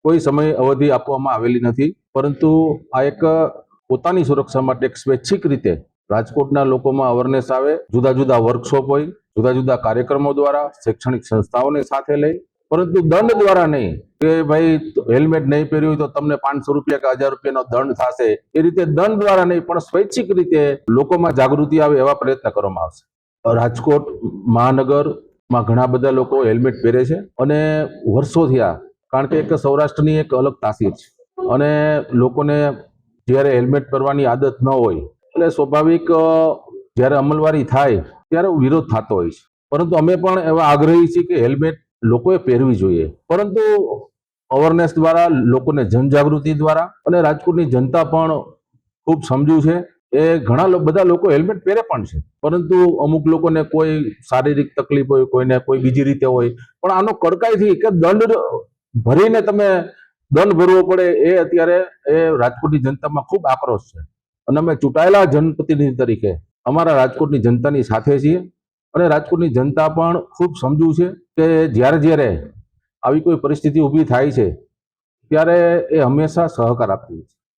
કોઈ સમય અવધિ આપવામાં આવેલી નથી, પરંતુ આ એક પોતાની સુરક્ષા માટે એક સ્વૈચ્છિક રીતે રાજકોટના લોકોમાં અવેરનેસ આવે, જુદા જુદા વર્કશોપ હોય, જુદા જુદા કાર્યક્રમો દ્વારા શૈક્ષણિક સંસ્થાઓને સાથે લઈ, પરંતુ દંડ દ્વારા નહીં કે ભાઈ હેલ્મેટ નહીં પહેર્યું હોય તો તમને 500 રૂપિયા કે 1000 રૂપિયાનો દંડ થશે, એ રીતે દંડ દ્વારા નહીં પણ સ્વૈચ્છિક રીતે લોકોમાં જાગૃતિ આવે એવા પ્રયત્ન કરવામાં આવશે. રાજકોટ મહાનગરમાં ઘણા બધા લોકો હેલ્મેટ પહેરે છે અને વર્ષો થયા, કારણ કે એક સૌરાષ્ટ્રની એક અલગ તાસીર છે અને લોકોને જ્યારે હેલ્મેટ પહેરવાની આદત ન હોય એટલે સ્વાભાવિક જ્યારે અમલવારી થાય ત્યારે વિરોધ થતો હોય છે. પરંતુ અમે પણ એવા આગ્રહી છીએ કે હેલ્મેટ લોકોએ પહેરવી જોઈએ, પરંતુ અવેરનેસ દ્વારા, લોકોને જનજાગૃતિ દ્વારા, અને રાજકોટની જનતા પણ ખૂબ સમજુ છે. એ ઘણા બધા લોકો હેલ્મેટ પહેરે પણ છે, પરંતુ અમુક લોકોને કોઈ શારીરિક તકલીફ હોય, કોઈને કોઈ બીજી રીતે હોય, પણ આનો કડકાઈથી કે દંડ ભરીને તમે દંડ ભરવો પડે એ અત્યારે એ રાજકોટની જનતામાં ખૂબ આક્રોશ છે. અને અમે ચૂંટાયેલા જનપ્રતિનિધિ તરીકે અમારા રાજકોટની જનતાની સાથે છીએ અને રાજકોટની જનતા પણ ખૂબ સમજુ છે કે જ્યારે જ્યારે આવી કોઈ પરિસ્થિતિ ઊભી થાય છે ત્યારે એ હંમેશા સહકાર આપતી છે.